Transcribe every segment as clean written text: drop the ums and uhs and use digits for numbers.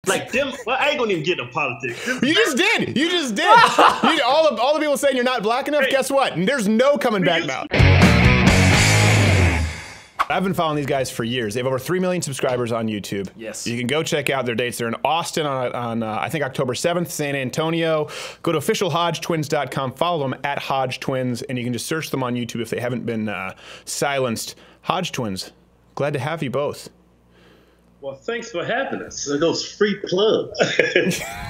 Like them, well, I ain't gonna even get into politics. You just did. You just did. All the people saying you're not black enough. Hey, guess what? There's no coming back now. I've been following these guys for years. They have over 3 million subscribers on YouTube. Yes. You can go check out their dates. They're in Austin on I think October 7th, San Antonio. Go to officialhodgetwins.com. Follow them at Hodge Twins, and you can just search them on YouTube if they haven't been silenced. Hodge Twins, glad to have you both. Well, thanks for having us. Those free plugs,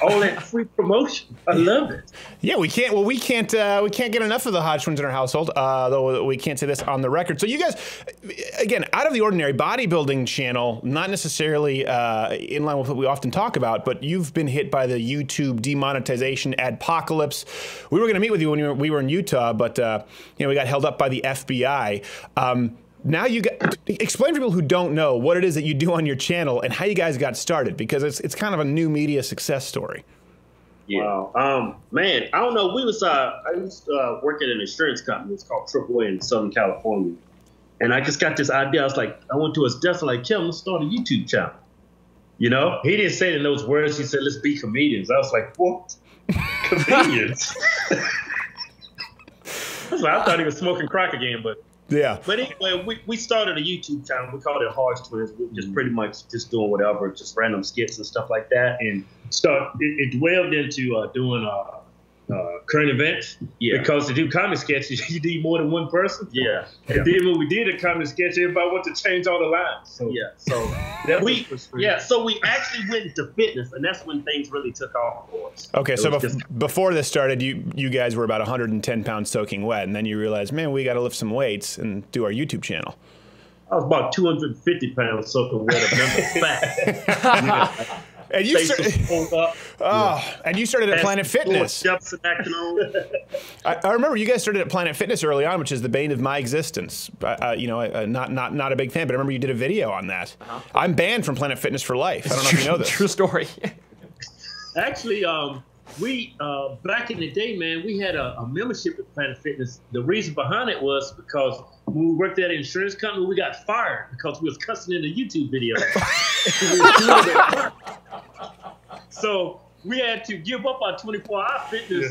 all that free promotion. I love it. Yeah, we can't. Well, we can't get enough of the Hodge Twins in our household. Though we can't say this on the record. So you guys, again, out of the ordinary bodybuilding channel, not necessarily in line with what we often talk about, but you've been hit by the YouTube demonetization adpocalypse. We were going to meet with you when we were in Utah, but you know, we got held up by the FBI. Now you got explain for people who don't know what it is that you do on your channel and how you guys got started, because it's kind of a new media success story. Yeah. Wow. Man, I don't know. I used to work at an insurance company. It's called AAA in Southern California, and I just got this idea. I was like, I went to his desk and like, Kim, let's start a YouTube channel. You know, he didn't say it in those words. He said, let's be comedians. I was like, what? Comedians? I thought he was smoking crack again, but. Yeah. But anyway, we started a YouTube channel. We called it Hodge Twins. We were just pretty much just doing whatever, just random skits and stuff like that. And it dwelled into doing current events. Yeah. Because to do comedy sketches, you need more than one person. Yeah. And then when we did a comedy sketch, everybody wanted to change all the lines. So, yeah. So we actually went into fitness, and that's when things really took off for us. Okay, so before this started, you guys were about 110 pounds soaking wet, and then you realized, man, we got to lift some weights and do our YouTube channel. I was about 250 pounds soaking wet. I remember fat. And you started at Planet Fitness. I remember you guys started at Planet Fitness early on, which is the bane of my existence. You know, not a big fan, but I remember you did a video on that. I'm banned from Planet Fitness for life. I don't know if you know this. True story. Actually, we back in the day, man, we had a membership at Planet Fitness. The reason behind it was because when we worked at an insurance company, we got fired because we was cussing in the YouTube video. So we had to give up our 24-hour fitness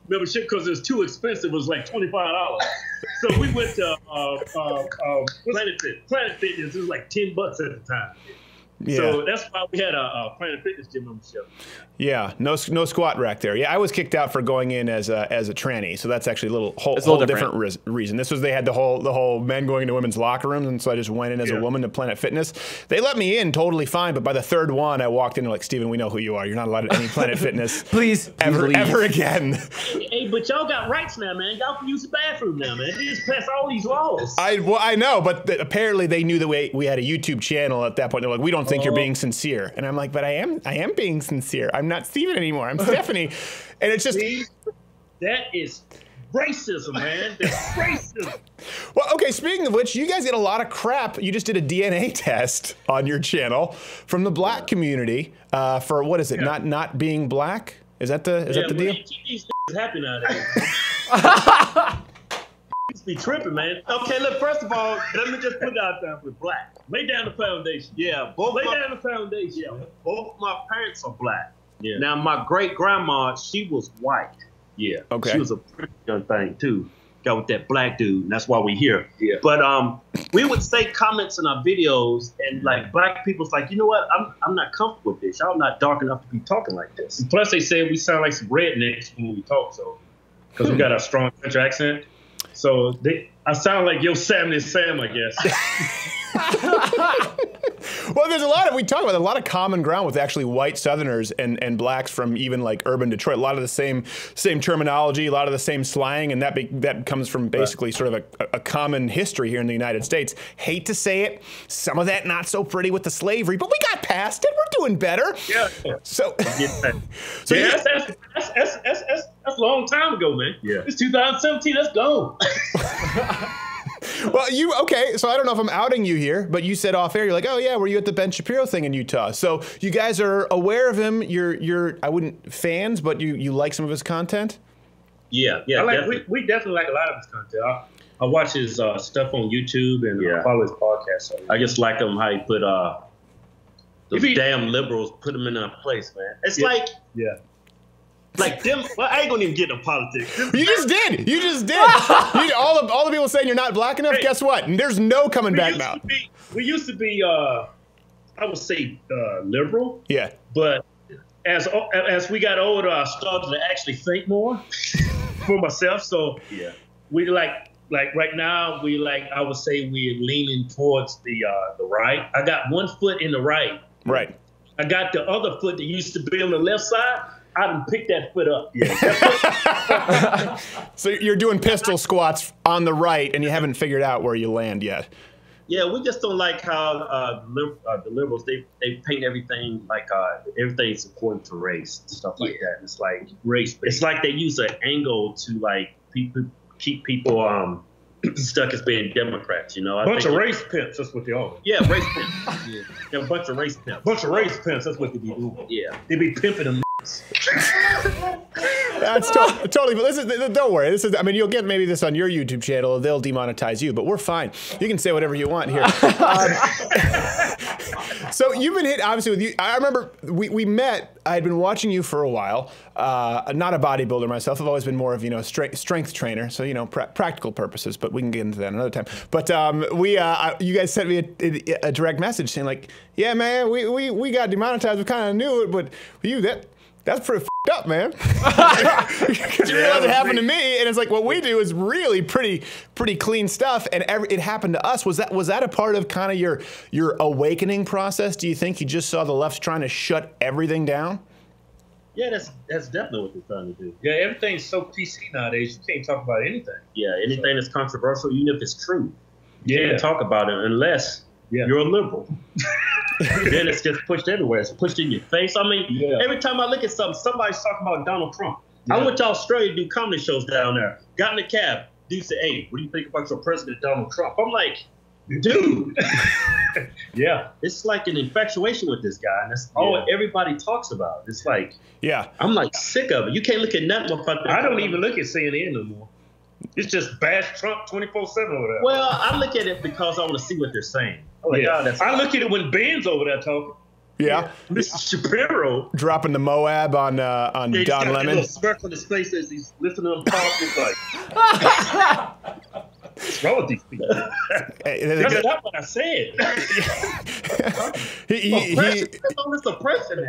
membership because it was too expensive. It was like $25. So we went to Planet Fitness. It was like $10 at the time. Yeah. So that's why we had a Planet Fitness gym membership. Yeah, no squat rack there. Yeah, I was kicked out for going in as a tranny, so that's actually a whole different reason. This was they had the whole men going into women's locker rooms, and so I just went in as a woman to Planet Fitness. They let me in totally fine, but by the third one, I walked in and like, Steven, we know who you are. You're not allowed at any Planet Fitness, please ever again. Hey, but y'all got rights now, man. Y'all can use the bathroom now, man. They just passed all these laws. I know, but apparently they knew that we had a YouTube channel at that point. They're like, we don't think you're being sincere, and I'm like, but I am being sincere. I'm not Steven anymore. I'm Stephanie. And it's just... That is racism, man. That's racism. Well, okay, speaking of which, you guys get a lot of crap. You just did a DNA test on your channel from the black community for, what is it, not being black? Is that the deal? These happy nowadays. Be tripping, man. Okay, look, first of all, let me just put it out there. We're black. Lay down the foundation. Yeah, lay down the foundation. Yeah, both my parents are black. Yeah. Now, my great-grandma, she was white. Yeah. Okay. She was a pretty young thing, too. Got with that black dude, and that's why we here. Yeah. But we would say comments in our videos, and, like, black people's like, you know what? I'm not comfortable with this. Y'all not dark enough to be talking like this. And plus, they say we sound like some rednecks when we talk, so, because we got a strong country accent. So I sound like Yosemite Sam, I guess. Well, there's we talk about a lot of common ground with actually white Southerners and blacks from even like urban Detroit. A lot of the same terminology, a lot of the same slang, and that comes from basically sort of a common history here in the United States. Hate to say it, some of that not so pretty with the slavery, but we got past it. We're doing better. Yeah. So that's a long time ago, man. Yeah. It's 2017. Let's go. Well, okay, so I don't know if I'm outing you here, but you said off air, you're like, oh yeah, were you at the Ben Shapiro thing in Utah? So you guys are aware of him. You're I wouldn't fans, but you like some of his content? Yeah. We definitely like a lot of his content. I watch his stuff on YouTube and follow his podcast. So I just like him how he put Those damn liberals put them in a place, man. It's like them. Well, I ain't gonna even get into politics. You just did. You just did. All the people saying you're not black enough. Guess what? There's no coming back now. We used to be. I would say liberal. Yeah. But as we got older, I started to actually think more for myself. So we like right now I would say we're leaning towards the right. I got one foot in the right. Right. I got the other foot that used to be on the left side. I done picked that foot up. So you're doing pistol squats on the right, and you haven't figured out where you land yet. Yeah, we just don't like how the liberals they paint everything like everything's according to race and stuff like that. It's like race. It's like they use an angle to like keep people stuck as being Democrats. You know, a bunch of race pimps. That's what they are. Yeah, race pimps. They're a bunch of race pimps. Bunch of race pimps. That's what they be doing. Yeah, they be pimping them. That's totally. But don't worry. This is. I mean, you'll get maybe this on your YouTube channel. They'll demonetize you, but we're fine. You can say whatever you want here. So you've been hit obviously with you. I remember we met. I had been watching you for a while. Not a bodybuilder myself. I've always been more of strength trainer. So practical purposes. But we can get into that another time. But you guys sent me a direct message saying like, yeah, man, we got demonetized. We kind of knew it, but that's pretty f***ed up, man. Because you realize it happened to me, and it's like what we do is really pretty clean stuff, and it happened to us. Was that a part of kind of your awakening process? Do you think you just saw the left trying to shut everything down? Yeah, that's definitely what they're trying to do. Yeah, everything's so PC nowadays. You can't talk about anything. Yeah, anything that's controversial, even if it's true, you can't talk about it unless you're a liberal. Then it's just pushed everywhere. It's pushed in your face. I mean, every time I look at something, somebody's talking about Donald Trump. I went to Australia to do comedy shows down there. Got in the cab. Dude said, "Hey, what do you think about your president, Donald Trump?" I'm like, dude. It's like an infatuation with this guy, and that's all everybody talks about. It's like, I'm like sick of it. You can't look at nothing. I don't even look at CNN no more. It's just bash Trump 24/7 over there. Well, I look at it because I want to see what they're saying. I look at it when Ben's over there talking. Yeah. Mr. Shapiro dropping the Moab on Don Lemon. He's got a little smirk on his face as he's lifting up It's like, what's wrong with these people? That's not what I said. All this oppression.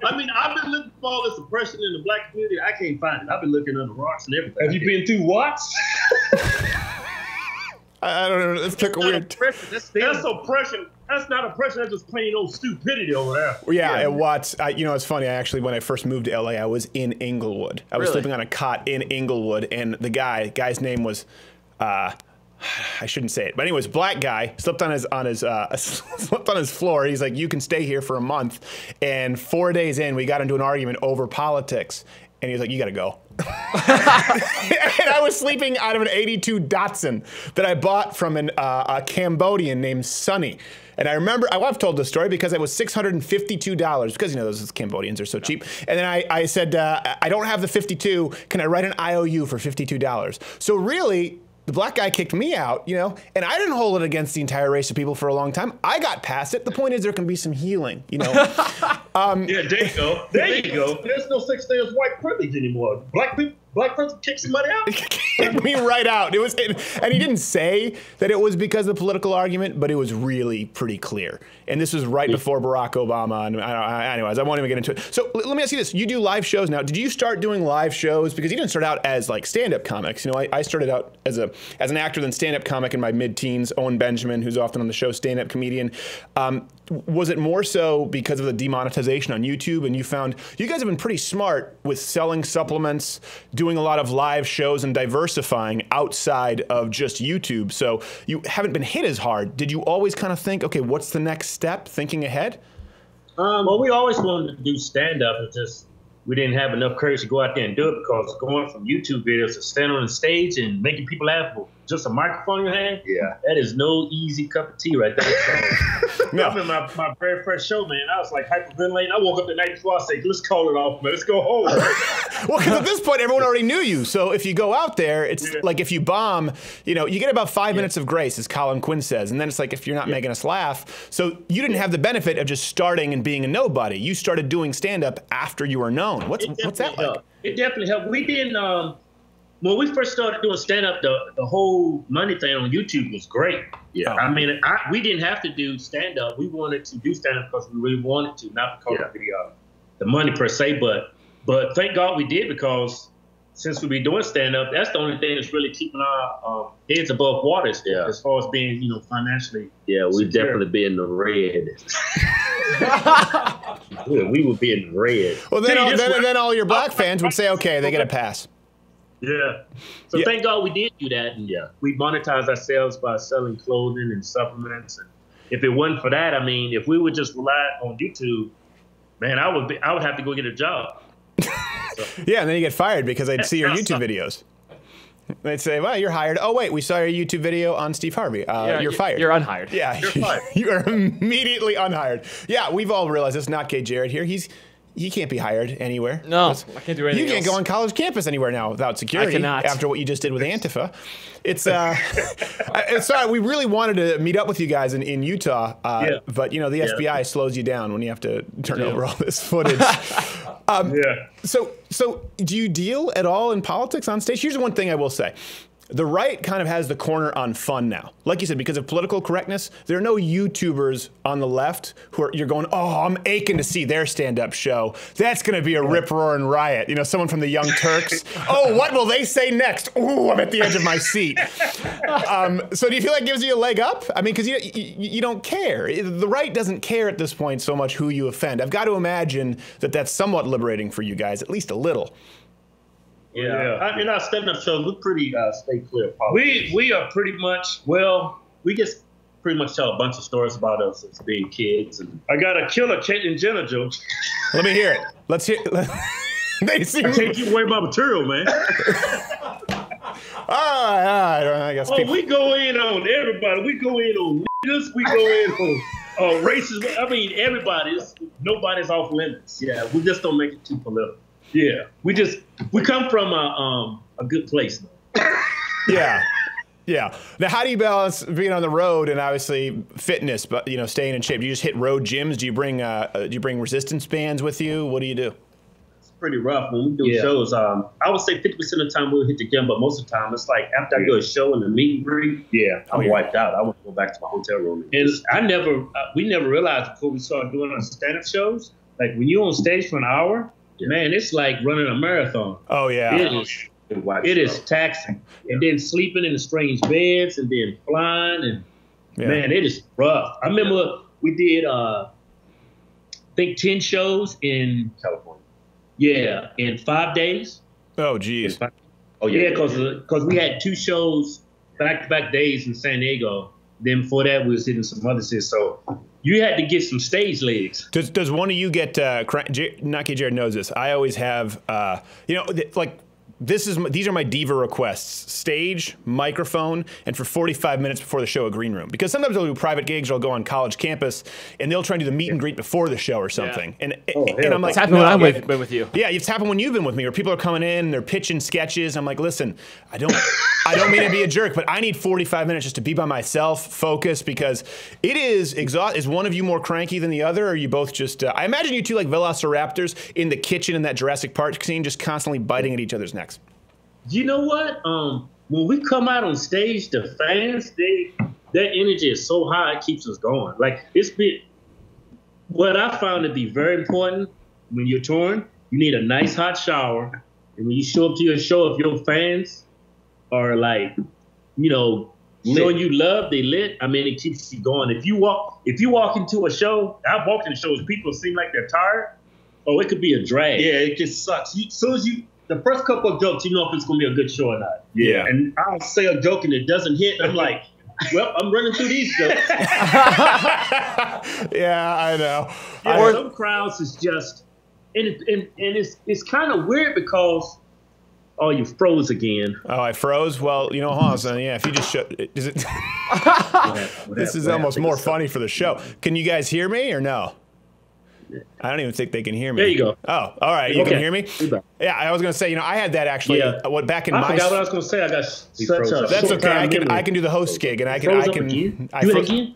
I mean, I've been looking for all this oppression in the black community. I can't find it. I've been looking under rocks and everything. Have you been through what? I don't know. This took a weird. That's oppression. That's not oppression. That's just plain old stupidity over there. Yeah, at Watts. It's funny. When I first moved to LA, I was in Inglewood. I was sleeping on a cot in Inglewood, and the guy's name was, I shouldn't say it, but anyways, black guy slept on his floor. He's like, you can stay here for a month, and 4 days in, we got into an argument over politics. And he was like, you got to go. And I was sleeping out of an 82 Datsun that I bought from a Cambodian named Sonny. And I remember, I've told this story because it was $652 because, those Cambodians are so cheap. And then I said, I don't have the 52. Can I write an IOU for $52? So really, the black guy kicked me out, and I didn't hold it against the entire race of people for a long time. I got past it. The point is there can be some healing, Yeah, there you go. There you go. There's no such thing as white privilege anymore. Black person kick somebody out? Kicked me right out. And he didn't say that it was because of the political argument, but it was really pretty clear. And this was right before Barack Obama. And anyways, I won't even get into it. So let me ask you this. You do live shows now. Did you start doing live shows? Because you didn't start out as like stand-up comics. I started out as an actor, then stand-up comic in my mid-teens. Owen Benjamin, who's often on the show, stand-up comedian. Was it more so because of the demonetization on YouTube, and you found you guys have been pretty smart with selling supplements, doing a lot of live shows, and diversifying outside of just YouTube, so you haven't been hit as hard. Did you always kind of think, okay, what's the next step, thinking ahead? Well, we always wanted to do stand-up, and just we didn't have enough courage to go out there and do it, because going from YouTube videos to stand on the stage and making people laugh with just a microphone in your hand, that is no easy cup of tea right there. So No. I remember my very first show, man. I was like hyperventilating. I woke up the night before. I said, "Let's call it off, man. Let's go home." Well, because at this point, everyone already knew you. So if you go out there, it's like if you bomb, you know, you get about 5 minutes of grace, as Colin Quinn says, and then it's like if you're not making us laugh. So you didn't have the benefit of just starting and being a nobody. You started doing stand-up after you were known. What's that like? It definitely helped. We didn't. When we first started doing stand-up, the whole money thing on YouTube was great. Yeah, I mean, we didn't have to do stand-up. We wanted to do stand-up because we really wanted to, not because of the money per se. But thank God we did, because since we be doing stand-up, that's the only thing that's really keeping our heads above water as far as being, you know, financially. Yeah, we definitely be in the red. Yeah, we would be in the red. Well, then all your black fans would say, okay, they get a pass. Yeah. So thank God we did do that. And we monetized ourselves by selling clothing and supplements. And if it wasn't for that, I mean, if we would just rely on YouTube, man, I would have to go get a job. So. Yeah, and then you get fired because they'd see your YouTube videos. They'd say, well, you're hired. Oh, wait, we saw your YouTube video on Steve Harvey. You're fired. You're unhired. Yeah, you're fired. You are immediately unhired. Yeah, we've all realized this. Not Gay Jared here. He can't be hired anywhere. No, I can't do anything. You can't go on college campus anywhere now without security. I cannot. After what you just did with Antifa. It's sorry, we really wanted to meet up with you guys in Utah, but you know the FBI slows you down when you have to turn over all this footage. So do you deal at all in politics on stage? Here's one thing I will say. The right kind of has the corner on fun now. Like you said, because of political correctness, there are no YouTubers on the left who you're going, oh, I'm aching to see their stand-up show. That's going to be a rip-roaring riot. You know, someone from the Young Turks. Oh, what will they say next? Ooh, I'm at the edge of my seat. So do you feel like it gives you a leg up? I mean, because you don't care. The right doesn't care at this point so much who you offend. I've got to imagine that that's somewhat liberating for you guys, at least a little. Yeah. In our stand-up shows, we're pretty stay clear of politics. We are pretty much, we just pretty much tell a bunch of stories about us as being kids. And I got a killer Caitlyn Jenner joke. Let me hear it. Let's hear it. I can't keep away my material, man. All right. I guess we go in on everybody. We go in on niggas. We go in on races. I mean, nobody's off limits. Yeah, we just don't make it too political. Yeah, we come from a good place. Yeah. Now, how do you balance being on the road and obviously fitness, but you know, staying in shape? Do you just hit road gyms? Do you bring resistance bands with you? What do you do? It's pretty rough when we do shows. I would say 50% of the time we'll hit the gym, but most of the time it's like after I do a show and a meet and greet, I'm wiped out. I want to go back to my hotel room. And we never realized before we started doing our stand-up shows, like when you're on stage for an hour. Man, it's like running a marathon. Oh, yeah. It is taxing. And then sleeping in the strange beds and then flying. And, man, it is rough. I remember we did, I think, 10 shows in California. Yeah, in 5 days. Oh, geez. Because we had 2 shows back-to-back days in San Diego. Then before that, we was hitting some other cities. So you had to get some stage legs. Does one of you get, Naki Jared knows this, I always have, you know, like, these are my diva requests: stage, microphone, and for 45 minutes before the show, a green room. Because sometimes I'll do private gigs, or I'll go on college campus, and they'll try and do the meet and greet before the show or something. And I'm like, it's happened when I've been with you. Yeah, it's happened when you've been with me, or people are coming in, and they're pitching sketches. I'm like, listen, I don't mean to be a jerk, but I need 45 minutes just to be by myself, focus, because it is exhausting. Is one of you more cranky than the other, or are you both just? I imagine you two like velociraptors in the kitchen in that Jurassic Park scene, just constantly biting at each other's necks. You know what? When we come out on stage, the fans, their energy is so high, it keeps us going. Like, what I found to be very important when you're touring, you need a nice hot shower. And when you show up to your show, if your fans are like, you know, showing you love, they lit, I mean, it keeps you going. If you walk into a show, I've walked into shows, people seem like they're tired. Oh, it could be a drag. Yeah, it just sucks. As soon as the first couple of jokes, you know if it's going to be a good show or not. Yeah. And I'll say a joke and it doesn't hit. I'm like, well, I'm running through these jokes. Yeah, I know. Some crowds is just, and it's kind of weird because Oh, you froze again. Oh, I froze? Well, you know, hold on, son. Yeah, if you just shut... Is it... This is almost more funny for the show. Can you guys hear me or no? I don't even think they can hear me. There you go. Oh, all right. You can hear me? Yeah, I was going to say, you know, I had that actually. Yeah. Back in I my... forgot what I was going to say. I got such a... That's okay. I can do the host gig, and I can... Do it again?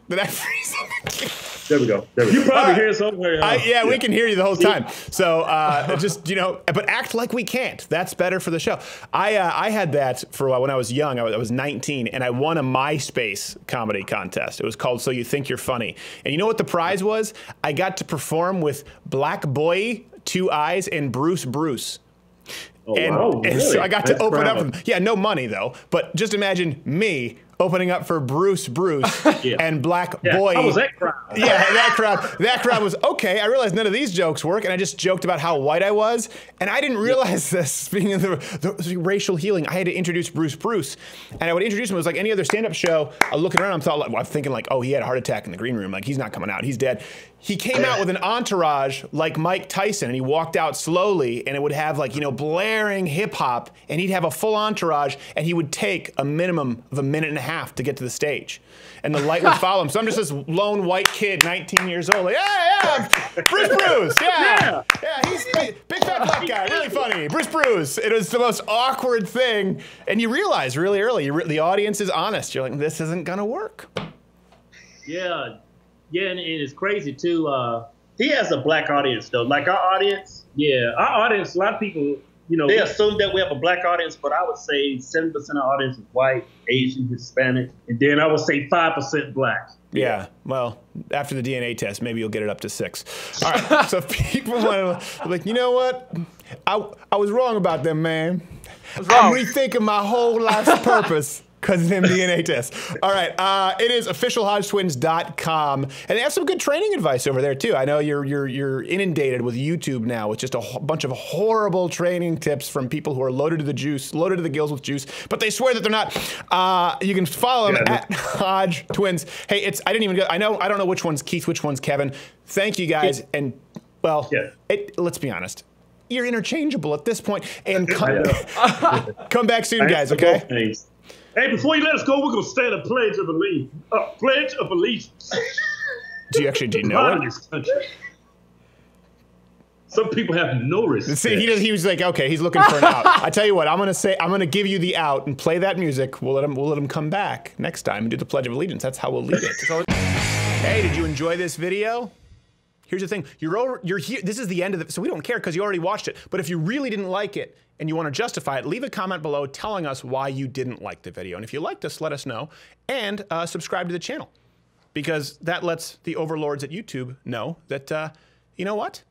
Did I freeze up again? There we go. You probably hear somewhere. Yeah, we can hear you the whole time. So just, you know, but act like we can't. That's better for the show. I had that for a while when I was young. I was 19, and I won a MySpace comedy contest. It was called So You Think You're Funny. And you know what the prize was? I got to perform with Black Boy, 2 Eyes, and Bruce. Oh, and, wow, and really? so I got to open up. Proud. Yeah, no money though. But just imagine me opening up for Bruce and Black Boy. How was that crowd? Yeah, that crowd was okay. I realized none of these jokes work, and I just joked about how white I was, and I didn't realize this. Speaking of the racial healing, I had to introduce Bruce, and I would introduce him. It was like any other stand-up show. I looking around, I'm thinking like, oh, he had a heart attack in the green room. Like, he's not coming out. He's dead. He came out with an entourage like Mike Tyson, and he walked out slowly, and it would have like, you know, blaring hip hop, and he'd have a full entourage, and he would take a minimum of a minute and a half to get to the stage, and the light would follow him. So I'm just this lone white kid, 19 years old, like, yeah, Bruce, yeah, he's big fat black guy, really funny, Bruce. It was the most awkward thing, and you realize really early, the audience is honest. You're like, this isn't gonna work. Yeah, and it's crazy too. He has a black audience though, like our audience. Yeah, our audience. A lot of people, you know, they assume that we have a black audience, but I would say 70% of the audience is white, Asian, Hispanic, and then I would say 5% black. Yeah, well, after the DNA test, maybe you'll get it up to 6. All right, so if people want to, like, you know what? I was wrong about them, man. I'm rethinking my whole life's purpose. Because of them DNA tests. All right, it is officialhodgetwins.com, and they have some good training advice over there too. I know you're inundated with YouTube now with just a bunch of horrible training tips from people who are loaded to the gills with juice, but they swear that they're not. You can follow them at Hodge Twins. Hey, I don't know which one's Keith, which one's Kevin. Thank you guys, and well, let's be honest. You're interchangeable at this point, and come back soon, guys. Okay. Hey, before you let us go, we're going to stand a pledge of allegiance. Pledge of allegiance. Do you know it? Some people have no respect. See, he was like, okay, he's looking for an out. I tell you what, I'm going to give you the out and play that music. We'll let him come back next time and do the Pledge of Allegiance. That's how we'll lead it. Hey, did you enjoy this video? Here's the thing, you're here, this is the end of it, so we don't care because you already watched it. But if you really didn't like it and you want to justify it, leave a comment below telling us why you didn't like the video. And if you liked us, let us know, and subscribe to the channel, because that lets the overlords at YouTube know that, you know what?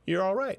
You're all right.